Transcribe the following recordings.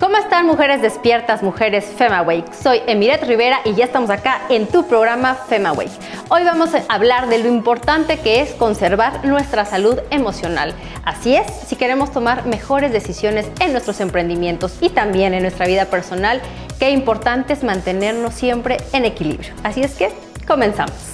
¿Cómo están, mujeres despiertas, mujeres FemAwake? Soy Emiret Rivera y ya estamos acá en tu programa FemAwake. Hoy vamos a hablar de lo importante que es conservar nuestra salud emocional. Así es, si queremos tomar mejores decisiones en nuestros emprendimientos y también en nuestra vida personal, qué importante es mantenernos siempre en equilibrio. Así es que, comenzamos.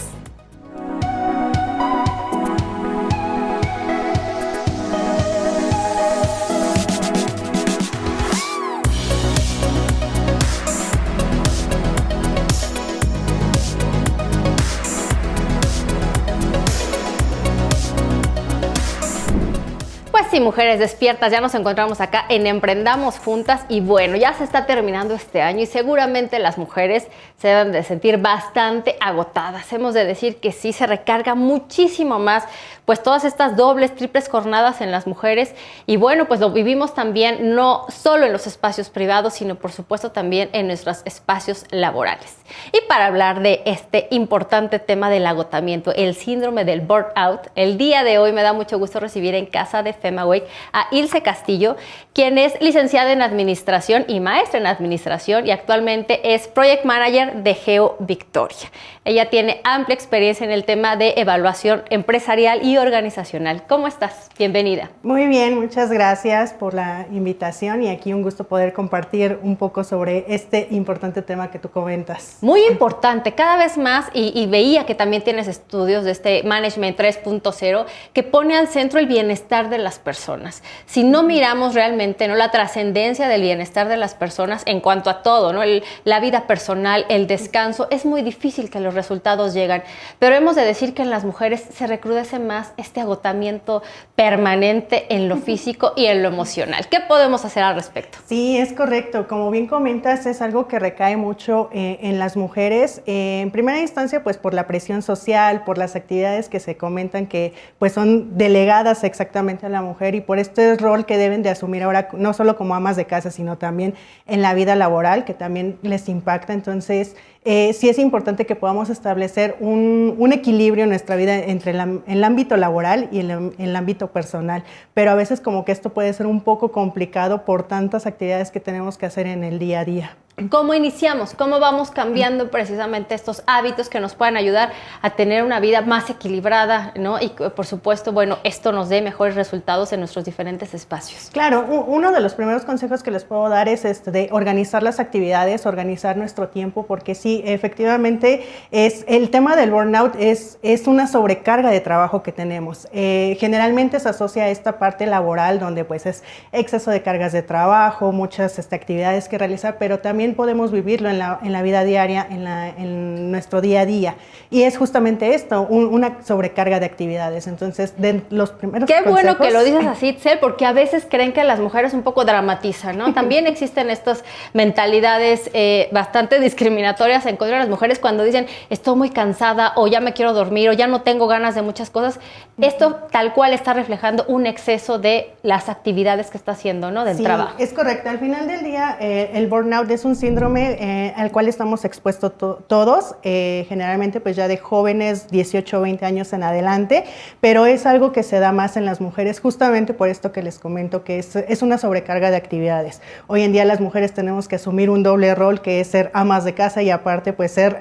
Sí, mujeres despiertas, ya nos encontramos acá en Emprendamos Juntas y bueno, ya se está terminando este año y seguramente las mujeres se deben de sentir bastante agotadas. Hemos de decir que sí, se recarga muchísimo más pues todas estas dobles, triples jornadas en las mujeres y bueno, pues lo vivimos también no solo en los espacios privados, sino por supuesto también en nuestros espacios laborales. Y para hablar de este importante tema del agotamiento, el síndrome del burnout, el día de hoy me da mucho gusto recibir en casa de FemAwake a Ilse Castillo, quien es licenciada en Administración y maestra en Administración y actualmente es Project Manager de Geo Victoria. Ella tiene amplia experiencia en el tema de evaluación empresarial y organizacional. ¿Cómo estás? Bienvenida. Muy bien, muchas gracias por la invitación y aquí un gusto poder compartir un poco sobre este importante tema que tú comentas. Muy importante, cada vez más, y veía que también tienes estudios de este Management 3.0 que pone al centro el bienestar de las personas. Si no miramos realmente, ¿no?, la trascendencia del bienestar de las personas en cuanto a todo, ¿no?, la vida personal, el descanso, es muy difícil que los resultados lleguen. Pero hemos de decir que en las mujeres se recrudece más este agotamiento permanente en lo físico y en lo emocional. ¿Qué podemos hacer al respecto? Sí, es correcto. Como bien comentas, es algo que recae mucho en las mujeres. En primera instancia, pues por la presión social, por las actividades que se comentan que pues son delegadas exactamente a la mujer y por este rol que deben de asumir ahora, no solo como amas de casa, sino también en la vida laboral, que también les impacta. Entonces, sí es importante que podamos establecer un equilibrio en nuestra vida entre el ámbito laboral y el ámbito personal, pero a veces como que esto puede ser un poco complicado por tantas actividades que tenemos que hacer en el día a día. ¿Cómo iniciamos? ¿Cómo vamos cambiando precisamente estos hábitos que nos puedan ayudar a tener una vida más equilibrada, ¿no? Y por supuesto, bueno, esto nos dé mejores resultados en nuestros diferentes espacios. Claro, uno de los primeros consejos que les puedo dar es de organizar las actividades, organizar nuestro tiempo, porque sí, efectivamente, el tema del burnout es una sobrecarga de trabajo que tenemos. Generalmente se asocia a esta parte laboral donde pues es exceso de cargas de trabajo, muchas actividades que realizar, pero también podemos vivirlo en la vida diaria, en nuestro día a día. Y es justamente esto, una sobrecarga de actividades. Entonces, de los primeros Qué consejos, bueno que lo dices así, Itzel, porque a veces creen que las mujeres un poco dramatizan, ¿no? También existen estas mentalidades bastante discriminatorias en contra de las mujeres cuando dicen estoy muy cansada o ya me quiero dormir o ya no tengo ganas de muchas cosas. Esto tal cual está reflejando un exceso de las actividades que está haciendo, ¿no? Del trabajo. Es correcto. Al final del día, el burnout es un síndrome al cual estamos expuestos todos, generalmente pues ya de jóvenes, 18 o 20 años en adelante, pero es algo que se da más en las mujeres justamente por esto que les comento, que es una sobrecarga de actividades. Hoy en día las mujeres tenemos que asumir un doble rol que es ser amas de casa y aparte pues ser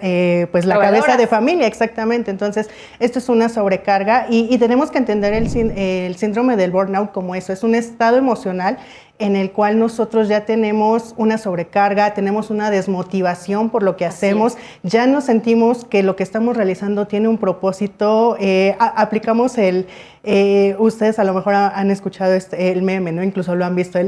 pues la cabeza de familia, exactamente. Entonces esto es una sobrecarga y tenemos que entender el síndrome del burnout como eso, es un estado emocional en el cual nosotros ya tenemos una sobrecarga, tenemos una desmotivación por lo que hacemos, ya nos sentimos que lo que estamos realizando tiene un propósito, aplicamos ustedes a lo mejor han escuchado el meme, ¿no? Incluso lo han visto,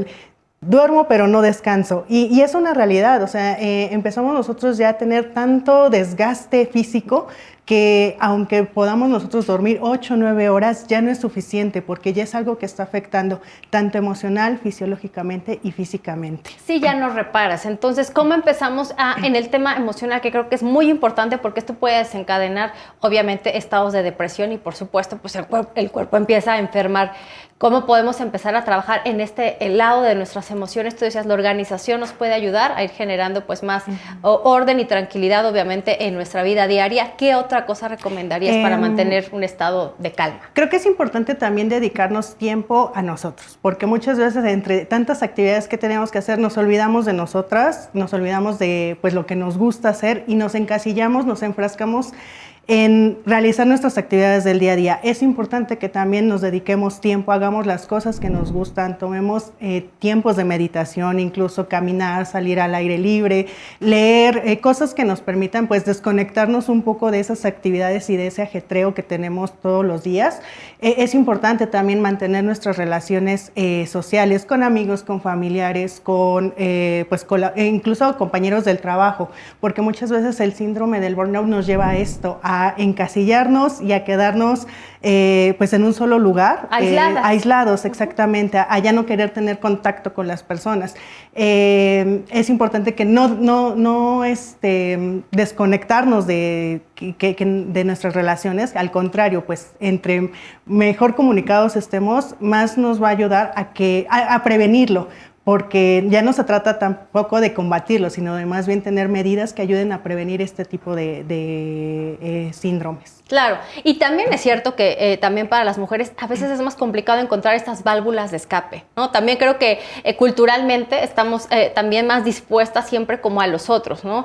duermo pero no descanso, y es una realidad, o sea, empezamos nosotros ya a tener tanto desgaste físico que aunque podamos nosotros dormir 8 o 9 horas, ya no es suficiente porque ya es algo que está afectando tanto emocional, fisiológicamente y físicamente. Sí, ya no reparas. Entonces, ¿cómo empezamos en el tema emocional? Que creo que es muy importante porque esto puede desencadenar, obviamente, estados de depresión y, por supuesto, pues el cuerpo empieza a enfermar. ¿Cómo podemos empezar a trabajar en el lado de nuestras emociones? Tú decías, la organización nos puede ayudar a ir generando pues más orden y tranquilidad, obviamente, en nuestra vida diaria. ¿Qué otras otra cosa recomendarías para mantener un estado de calma? Creo que es importante también dedicarnos tiempo a nosotros, porque muchas veces entre tantas actividades que tenemos que hacer nos olvidamos de nosotras, nos olvidamos de pues lo que nos gusta hacer y nos encasillamos, nos enfrascamos en realizar nuestras actividades del día a día. Es importante que también nos dediquemos tiempo, hagamos las cosas que nos gustan, tomemos tiempos de meditación, incluso caminar, salir al aire libre, leer, cosas que nos permitan pues desconectarnos un poco de esas actividades y de ese ajetreo que tenemos todos los días. Es importante también mantener nuestras relaciones sociales con amigos, con familiares, con incluso compañeros del trabajo, porque muchas veces el síndrome del burnout nos lleva a esto, a encasillarnos y a quedarnos pues en un solo lugar. Aislados, exactamente, a ya no querer tener contacto con las personas. Es importante que no desconectarnos de nuestras relaciones, al contrario, pues entre mejor comunicados estemos, más nos va a ayudar a prevenirlo, porque ya no se trata tampoco de combatirlo, sino de más bien tener medidas que ayuden a prevenir este tipo de síndromes. Claro, y también es cierto que también para las mujeres a veces es más complicado encontrar estas válvulas de escape, ¿no? También creo que culturalmente estamos también más dispuestas siempre como a los otros, ¿no?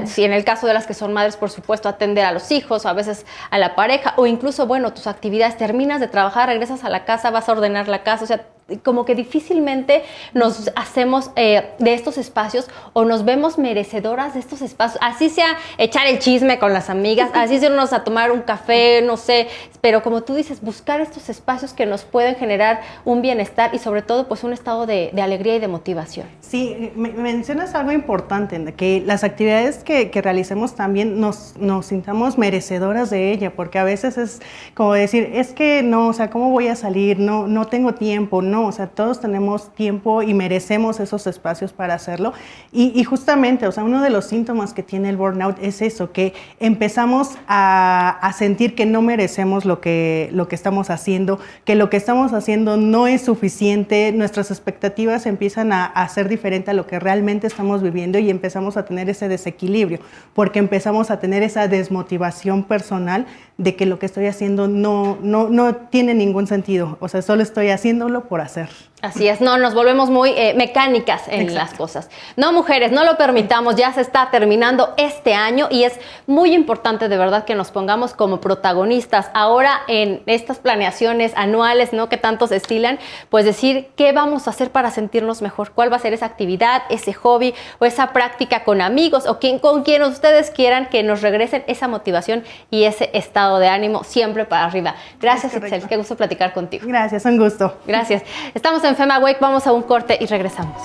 Si en el caso de las que son madres, por supuesto, atender a los hijos o a veces a la pareja, o incluso, bueno, tus actividades, terminas de trabajar, regresas a la casa, vas a ordenar la casa, o sea, como que difícilmente nos hacemos de estos espacios o nos vemos merecedoras de estos espacios, así sea echar el chisme con las amigas, así sea irnos a tomar un café, no sé, pero como tú dices, buscar estos espacios que nos pueden generar un bienestar y sobre todo pues un estado de alegría y de motivación. Sí, mencionas algo importante, que las actividades que realicemos también nos sintamos merecedoras de ella, porque a veces es como decir, es que no, o sea, ¿cómo voy a salir? No tengo tiempo, no, o sea, todos tenemos tiempo y merecemos esos espacios para hacerlo. Y justamente, o sea, uno de los síntomas que tiene el burnout es eso, que empezamos a sentir que no merecemos lo que estamos haciendo, que lo que estamos haciendo no es suficiente, nuestras expectativas empiezan a ser diferentes a lo que realmente estamos viviendo y empezamos a tener ese desequilibrio, porque empezamos a tener esa desmotivación personal de que lo que estoy haciendo no tiene ningún sentido, o sea, solo estoy haciéndolo por hacer. Así es, no, nos volvemos muy mecánicas en las cosas. No, mujeres, no lo permitamos, ya se está terminando este año y es muy importante de verdad que nos pongamos como protagonistas ahora en estas planeaciones anuales, ¿no? Que tanto se estilan, pues decir qué vamos a hacer para sentirnos mejor, cuál va a ser esa actividad, ese hobby o esa práctica con amigos o con quien ustedes quieran que nos regresen esa motivación y ese estado de ánimo siempre para arriba. Gracias, Itzel, qué gusto platicar contigo. Gracias, un gusto. Gracias. Estamos en FemAwake, vamos a un corte y regresamos.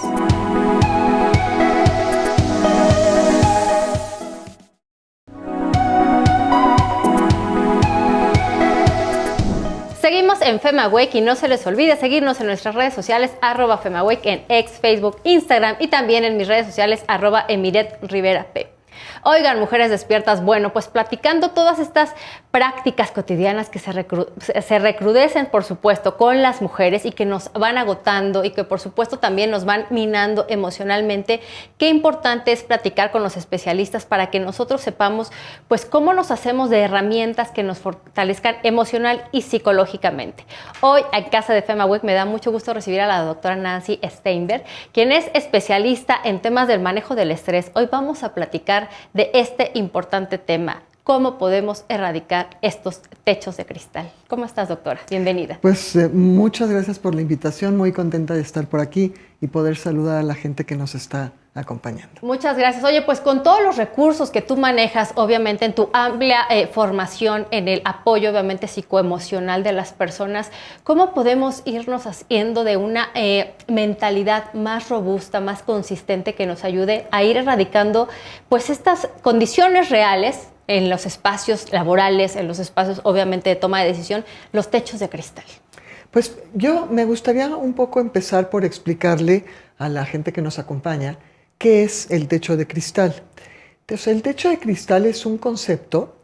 Seguimos en FemAwake y no se les olvide seguirnos en nuestras redes sociales @FemAwake en X, Facebook, Instagram y también en mis redes sociales @EmiretRiveraP. Oigan, mujeres despiertas, bueno, pues platicando todas estas prácticas cotidianas que se recrudecen, por supuesto, con las mujeres y que nos van agotando y que, por supuesto, también nos van minando emocionalmente. Qué importante es platicar con los especialistas para que nosotros sepamos, pues, cómo nos hacemos de herramientas que nos fortalezcan emocional y psicológicamente. Hoy, en casa de FemAwake, me da mucho gusto recibir a la doctora Nancy Steinberg, quien es especialista en temas del manejo del estrés. Hoy vamos a platicar de este importante tema, cómo podemos erradicar estos techos de cristal. ¿Cómo estás, doctora? Bienvenida. Pues muchas gracias por la invitación, muy contenta de estar por aquí y poder saludar a la gente que nos está acompañando. Muchas gracias. Oye, pues con todos los recursos que tú manejas, obviamente en tu amplia formación en el apoyo, obviamente psicoemocional de las personas, ¿cómo podemos irnos haciendo de una mentalidad más robusta, más consistente que nos ayude a ir erradicando pues estas condiciones reales en los espacios laborales, en los espacios obviamente de toma de decisión, los techos de cristal? Pues yo me gustaría un poco empezar por explicarle a la gente que nos acompaña qué es el techo de cristal. Entonces, el techo de cristal es un concepto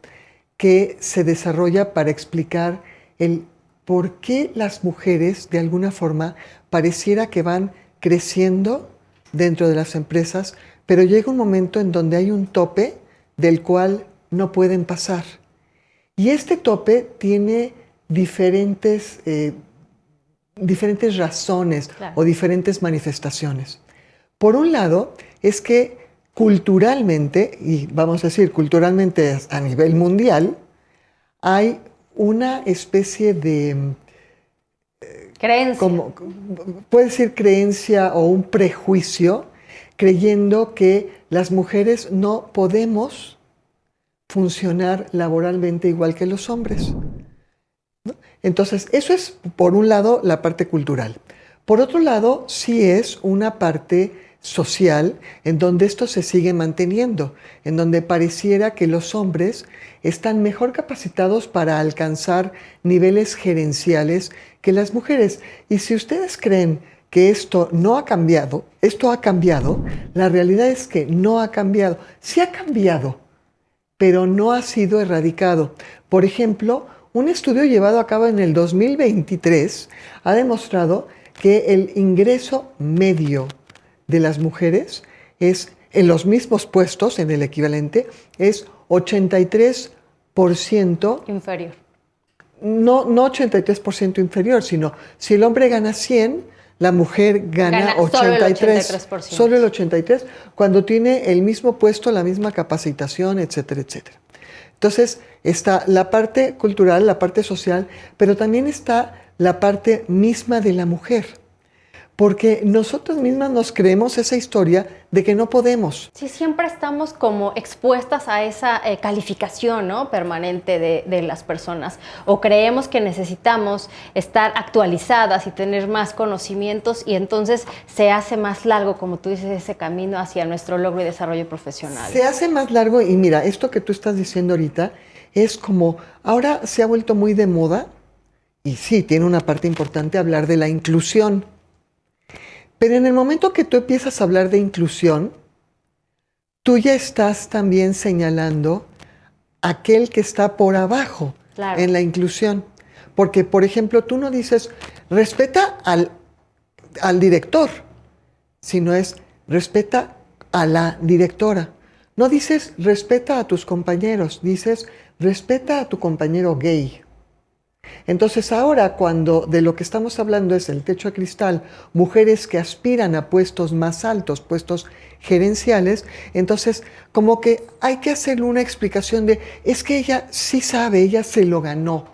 que se desarrolla para explicar el por qué las mujeres de alguna forma pareciera que van creciendo dentro de las empresas, pero llega un momento en donde hay un tope del cual no pueden pasar. Y este tope tiene diferentes razones o diferentes manifestaciones. Por un lado, es que culturalmente, y vamos a decir culturalmente a nivel mundial, hay una especie de creencia. Puede decir creencia o un prejuicio, creyendo que las mujeres no podemos funcionar laboralmente igual que los hombres, ¿no? Entonces, eso es, por un lado, la parte cultural. Por otro lado, sí es una parte social en donde esto se sigue manteniendo, en donde pareciera que los hombres están mejor capacitados para alcanzar niveles gerenciales que las mujeres. Y si ustedes creen que esto no ha cambiado, esto ha cambiado, la realidad es que no ha cambiado. Sí ha cambiado, pero no ha sido erradicado. Por ejemplo, un estudio llevado a cabo en el 2023 ha demostrado que el ingreso medio de las mujeres es, en los mismos puestos, en el equivalente, es 83% inferior. No 83% inferior, sino si el hombre gana 100, la mujer gana 83%. Solo el 83%, cuando tiene el mismo puesto, la misma capacitación, etcétera, etcétera. Entonces, está la parte cultural, la parte social, pero también está la parte misma de la mujer. Porque nosotras mismas nos creemos esa historia de que no podemos. Sí, siempre estamos como expuestas a esa calificación, ¿no?, permanente de las personas. O creemos que necesitamos estar actualizadas y tener más conocimientos y entonces se hace más largo, como tú dices, ese camino hacia nuestro logro y desarrollo profesional. Se hace más largo y mira, esto que tú estás diciendo ahorita es como, ahora se ha vuelto muy de moda y sí, tiene una parte importante hablar de la inclusión. Pero en el momento que tú empiezas a hablar de inclusión, tú ya estás también señalando aquel que está por abajo en la inclusión. Porque, por ejemplo, tú no dices, respeta al director, sino es, respeta a la directora. No dices, respeta a tus compañeros, dices, respeta a tu compañero gay. Entonces ahora, cuando de lo que estamos hablando es el techo de cristal, mujeres que aspiran a puestos más altos, puestos gerenciales, entonces como que hay que hacerle una explicación de, es que ella sí sabe, ella se lo ganó.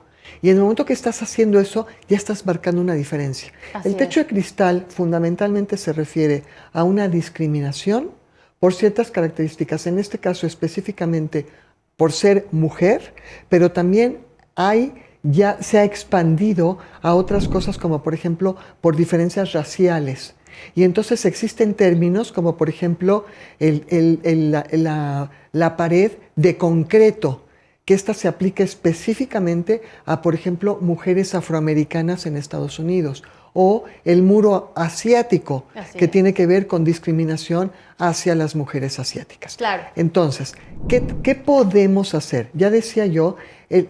Y en el momento que estás haciendo eso, ya estás marcando una diferencia. El techo de cristal fundamentalmente se refiere a una discriminación por ciertas características, en este caso específicamente por ser mujer, pero también ya se ha expandido a otras cosas como por ejemplo por diferencias raciales. Y entonces existen términos como por ejemplo la pared de concreto, que esta se aplica específicamente a por ejemplo mujeres afroamericanas en Estados Unidos, o el muro asiático, que tiene que ver con discriminación hacia las mujeres asiáticas. Claro. Entonces, ¿qué podemos hacer? Ya decía yo,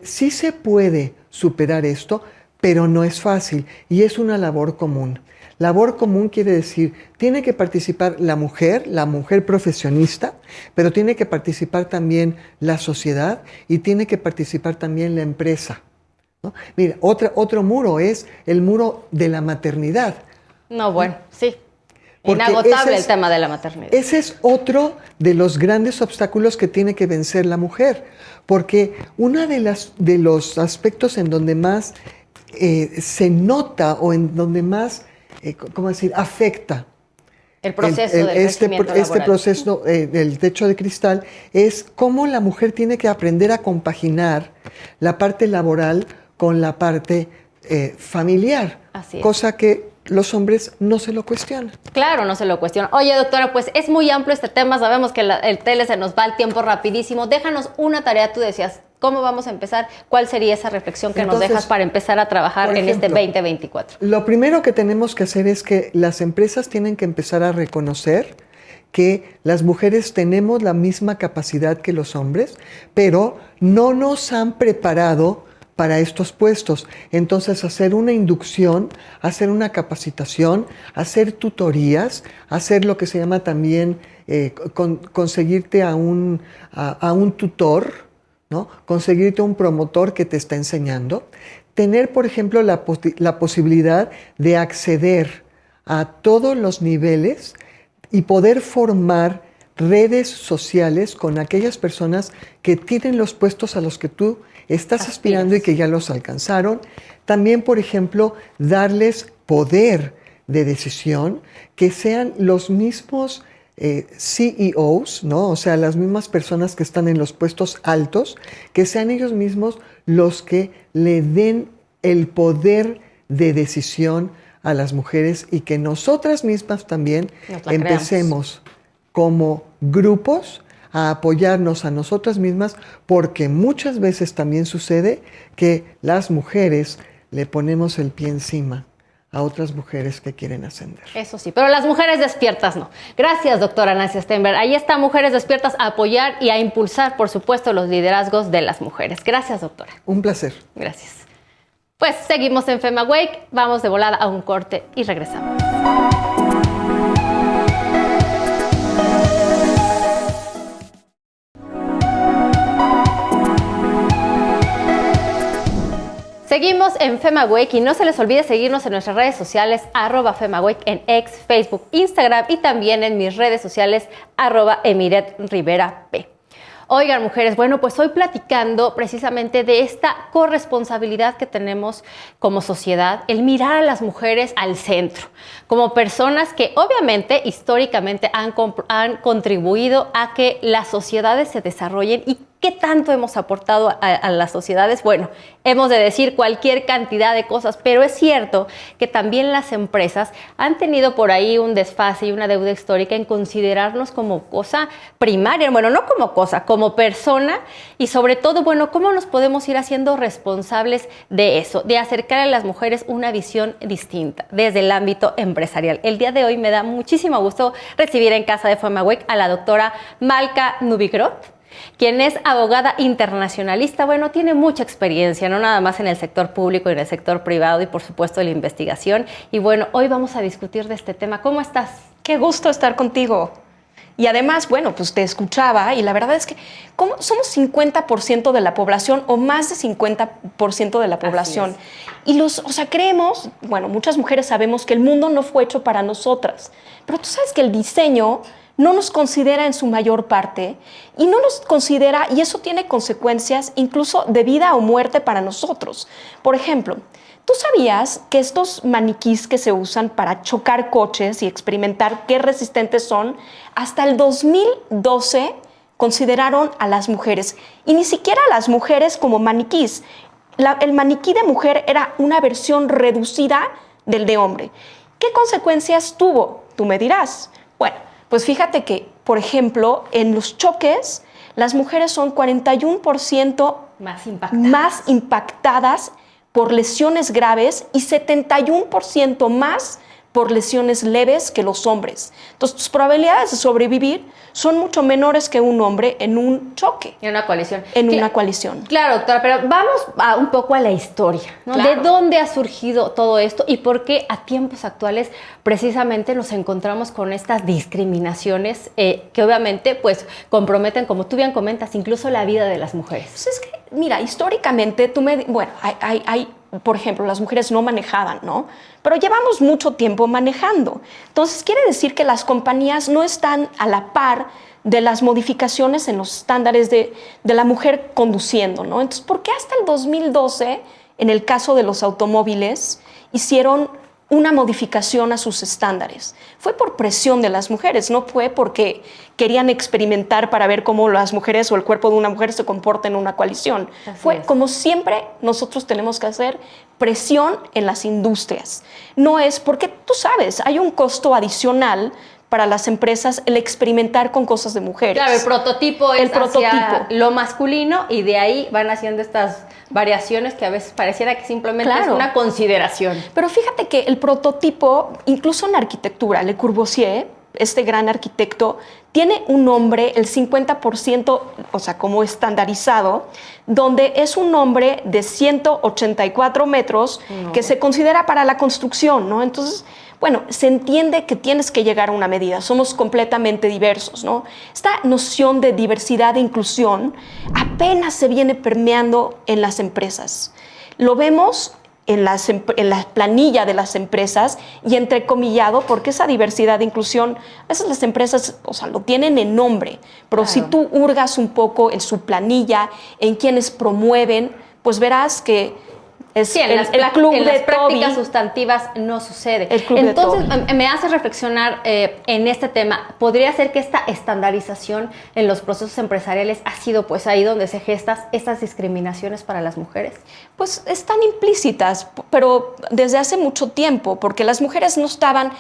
sí se puede superar esto, pero no es fácil y es una labor común. Labor común quiere decir, tiene que participar la mujer profesionista, pero tiene que participar también la sociedad y tiene que participar también la empresa, ¿no? Mira, otro muro es el muro de la maternidad. No, bueno, sí. Porque inagotable el tema de la maternidad. Ese es otro de los grandes obstáculos que tiene que vencer la mujer, porque uno de los aspectos en donde más se nota o en donde más, ¿cómo decir?, afecta el proceso del crecimiento laboral. Este proceso del techo de cristal es cómo la mujer tiene que aprender a compaginar la parte laboral con la parte familiar, cosa que los hombres no se lo cuestionan. Claro, no se lo cuestionan. Oye, doctora, pues es muy amplio este tema, sabemos que el tele se nos va el tiempo rapidísimo. Déjanos una tarea, tú decías, ¿cómo vamos a empezar? ¿Cuál sería esa reflexión que nos dejas para empezar a trabajar en este 2024? Lo primero que tenemos que hacer es que las empresas tienen que empezar a reconocer que las mujeres tenemos la misma capacidad que los hombres, pero no nos han preparado para estos puestos. Entonces, hacer una inducción, hacer una capacitación, hacer tutorías, hacer lo que se llama también conseguirte a un tutor, ¿no? Conseguirte un promotor que te está enseñando. Tener, por ejemplo, la posibilidad de acceder a todos los niveles y poder formar redes sociales con aquellas personas que tienen los puestos a los que tú estás aspirando y que ya los alcanzaron. También, por ejemplo, darles poder de decisión, que sean los mismos CEOs, ¿no? O sea, las mismas personas que están en los puestos altos, que sean ellos mismos los que le den el poder de decisión a las mujeres y que nosotras mismas también empecemos como grupos a apoyarnos a nosotras mismas, porque muchas veces también sucede que las mujeres le ponemos el pie encima a otras mujeres que quieren ascender. Eso sí, pero las mujeres despiertas no. Gracias, doctora Nancy Steinberg. Ahí está, Mujeres Despiertas, a apoyar y a impulsar, por supuesto, los liderazgos de las mujeres. Gracias, doctora. Un placer. Gracias. Pues seguimos en FemaWake, vamos de volada a un corte y regresamos. Seguimos en FemaWake y no se les olvide seguirnos en nuestras redes sociales @FemaWake en X, Facebook, Instagram y también en mis redes sociales @EmiretRiveraP. Oigan, mujeres, bueno, pues hoy platicando precisamente de esta corresponsabilidad que tenemos como sociedad, el mirar a las mujeres al centro, como personas que obviamente históricamente han contribuido a que las sociedades se desarrollen. ¿Y qué tanto hemos aportado a las sociedades? Bueno, hemos de decir cualquier cantidad de cosas, pero es cierto que también las empresas han tenido por ahí un desfase y una deuda histórica en considerarnos como cosa primaria, bueno, no como cosa, como persona, y sobre todo, bueno, cómo nos podemos ir haciendo responsables de eso, de acercar a las mujeres una visión distinta desde el ámbito empresarial. El día de hoy me da muchísimo gusto recibir en casa de FemaWake a la doctora Malka Novigrod, quien es abogada internacionalista. Bueno, tiene mucha experiencia, no nada más en el sector público y en el sector privado y por supuesto en la investigación. Y bueno, hoy vamos a discutir de este tema. ¿Cómo estás? Qué gusto estar contigo. Y además, bueno, pues te escuchaba y la verdad es que somos 50% de la población o más de 50% de la población. Y creemos, bueno, muchas mujeres sabemos que el mundo no fue hecho para nosotras, pero tú sabes que el diseño no nos considera en su mayor parte y no nos considera, y eso tiene consecuencias incluso de vida o muerte para nosotros. Por ejemplo, ¿tú sabías que estos maniquís que se usan para chocar coches y experimentar qué resistentes son, hasta el 2012 consideraron a las mujeres, y ni siquiera a las mujeres como maniquís? El maniquí de mujer era una versión reducida del de hombre. ¿Qué consecuencias tuvo? Tú me dirás. Bueno, pues fíjate que, por ejemplo, en los choques, las mujeres son 41% más impactadas por lesiones graves y 71% más por lesiones leves que los hombres. Entonces, tus probabilidades de sobrevivir son mucho menores que un hombre en un choque. En una colisión. Una colisión. Claro, doctora, pero vamos un poco a la historia, ¿no? Claro. ¿De dónde ha surgido todo esto y por qué a tiempos actuales precisamente nos encontramos con estas discriminaciones que obviamente pues comprometen, como tú bien comentas, incluso la vida de las mujeres? Pues es que, mira, históricamente, hay por ejemplo, las mujeres no manejaban, ¿no? Pero llevamos mucho tiempo manejando. Entonces, quiere decir que las compañías no están a la par de las modificaciones en los estándares de la mujer conduciendo, ¿no? Entonces, ¿por qué hasta el 2012, en el caso de los automóviles, hicieron una modificación a sus estándares? Fue por presión de las mujeres, no fue porque querían experimentar para ver cómo las mujeres o el cuerpo de una mujer se comporta en una coalición. Fue como siempre nosotros tenemos que hacer presión en las industrias. No es porque, tú sabes, hay un costo adicional para las empresas el experimentar con cosas de mujeres. Claro, el prototipo es hacia lo masculino y de ahí van haciendo estas variaciones que a veces pareciera que simplemente es una consideración. Pero fíjate que el prototipo, incluso en arquitectura, Le Corbusier, este gran arquitecto, tiene un nombre, el 50%, o sea, como estandarizado, donde es un nombre de 184 metros que se considera para la construcción, ¿no? Entonces, bueno, se entiende que tienes que llegar a una medida, somos completamente diversos, ¿no? Esta noción de diversidad e inclusión apenas se viene permeando en las empresas. Lo vemos en la planilla de las empresas y entrecomillado, porque esa diversidad e inclusión, a veces las empresas, o sea, lo tienen en nombre, pero si tú hurgas un poco en su planilla, en quienes promueven, pues verás que es en las prácticas sustantivas no sucede. Entonces, me hace reflexionar en este tema. ¿Podría ser que esta estandarización en los procesos empresariales ha sido pues ahí donde se gestan estas discriminaciones para las mujeres? Pues están implícitas, pero desde hace mucho tiempo, porque las mujeres no estaban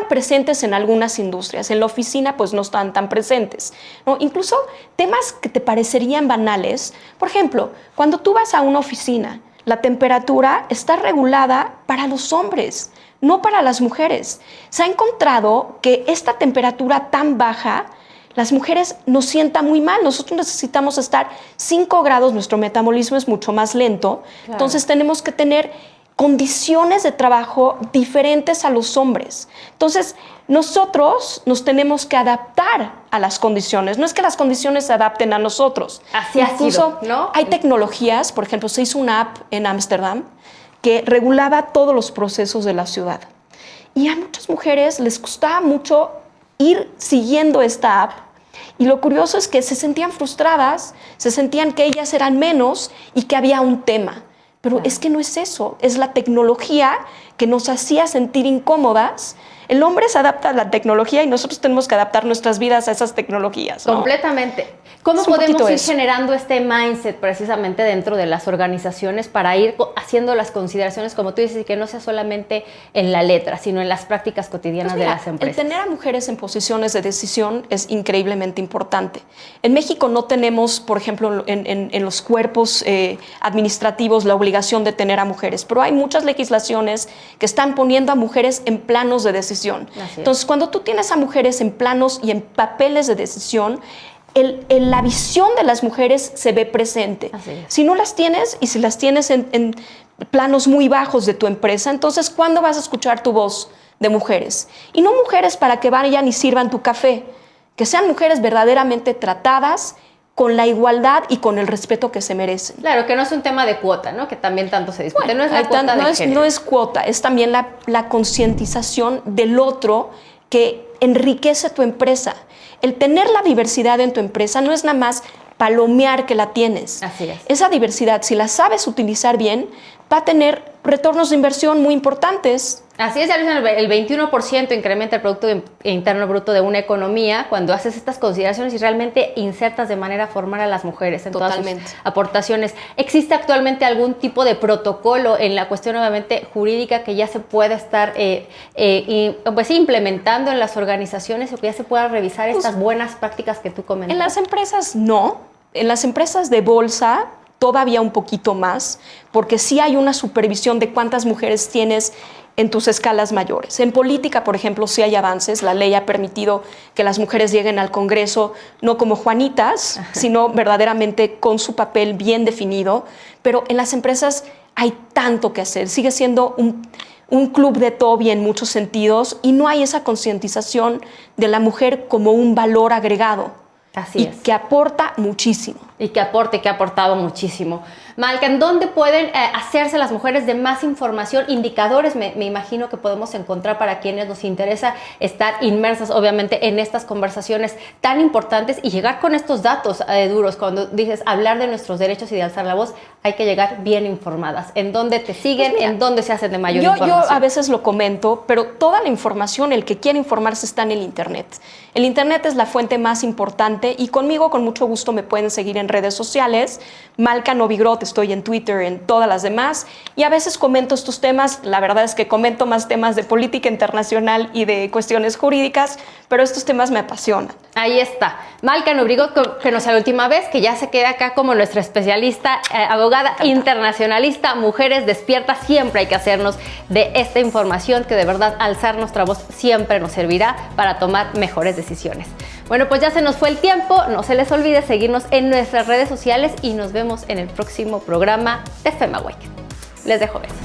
presentes en algunas industrias. En la oficina pues no estaban tan presentes, ¿no? Incluso temas que te parecerían banales. Por ejemplo, cuando tú vas a una oficina, la temperatura está regulada para los hombres, no para las mujeres. Se ha encontrado que esta temperatura tan baja, las mujeres nos sienta muy mal. Nosotros necesitamos estar 5 grados, nuestro metabolismo es mucho más lento. Claro. Entonces tenemos que tener condiciones de trabajo diferentes a los hombres. Entonces, nosotros nos tenemos que adaptar a las condiciones. No es que las condiciones se adapten a nosotros. Así ha sido, ¿no? Hay tecnologías, por ejemplo, se hizo una app en Ámsterdam que regulaba todos los procesos de la ciudad. Y a muchas mujeres les costaba mucho ir siguiendo esta app. Y lo curioso es que se sentían frustradas, se sentían que ellas eran menos y que había un tema. Pero es que no es eso, es la tecnología que nos hacía sentir incómodas. El hombre se adapta a la tecnología y nosotros tenemos que adaptar nuestras vidas a esas tecnologías, ¿no? Completamente. ¿Cómo podemos ir generando este mindset precisamente dentro de las organizaciones para ir haciendo las consideraciones, como tú dices, y que no sea solamente en la letra, sino en las prácticas cotidianas de las empresas? El tener a mujeres en posiciones de decisión es increíblemente importante. En México no tenemos, por ejemplo, en los cuerpos administrativos la obligación de tener a mujeres, pero hay muchas legislaciones que están poniendo a mujeres en planos de decisión. Entonces, cuando tú tienes a mujeres en planos y en papeles de decisión, la visión de las mujeres se ve presente. Si no las tienes y si las tienes en planos muy bajos de tu empresa, entonces, ¿cuándo vas a escuchar tu voz de mujeres? Y no mujeres para que vayan y sirvan tu café, que sean mujeres verdaderamente tratadas con la igualdad y con el respeto que se merecen. Claro, que no es un tema de cuota, ¿no? Que también tanto se discute. Bueno, no es la cuota de género. No es cuota, es también la concientización del otro que enriquece tu empresa. El tener la diversidad en tu empresa no es nada más palomear que la tienes. Así es. Esa diversidad, si la sabes utilizar bien, va a tener retornos de inversión muy importantes. Así es, el 21% incrementa el Producto Interno Bruto de una economía cuando haces estas consideraciones y realmente insertas de manera formal a las mujeres en todas sus aportaciones. ¿Existe actualmente algún tipo de protocolo en la cuestión obviamente jurídica que ya se pueda estar pues, implementando en las organizaciones o que ya se puedan revisar estas buenas prácticas que tú comentas? En las empresas no. En las empresas de bolsa todavía un poquito más, porque sí hay una supervisión de cuántas mujeres tienes en tus escalas mayores. En política, por ejemplo, sí hay avances. La ley ha permitido que las mujeres lleguen al Congreso no como Juanitas, sino verdaderamente con su papel bien definido. Pero en las empresas hay tanto que hacer. Sigue siendo un club de Toby en muchos sentidos y no hay esa concientización de la mujer como un valor agregado. Así es. Y que aporta muchísimo. Y que aporte, que ha aportado muchísimo. Malca, ¿en dónde pueden hacerse las mujeres de más información? Indicadores me imagino que podemos encontrar para quienes nos interesa estar inmersas obviamente en estas conversaciones tan importantes y llegar con estos datos duros. Cuando dices hablar de nuestros derechos y de alzar la voz, hay que llegar bien informadas. ¿En dónde te siguen? Pues mira, ¿en dónde se hacen de mayor información? Yo a veces lo comento, pero toda la información, el que quiere informarse está en el Internet. El Internet es la fuente más importante y conmigo con mucho gusto me pueden seguir en redes sociales. Malca Novigrot, estoy en Twitter, en todas las demás, y a veces comento estos temas. La verdad es que comento más temas de política internacional y de cuestiones jurídicas, pero estos temas me apasionan. Ahí está. Malca Novigrot, que no sea la última vez, que ya se queda acá como nuestra especialista, abogada internacionalista, mujeres despiertas. Siempre hay que hacernos de esta información, que de verdad alzar nuestra voz siempre nos servirá para tomar mejores decisiones. Bueno, pues ya se nos fue el tiempo. No se les olvide seguirnos en nuestras redes sociales y nos vemos en el próximo programa de FemAwake. Les dejo besos.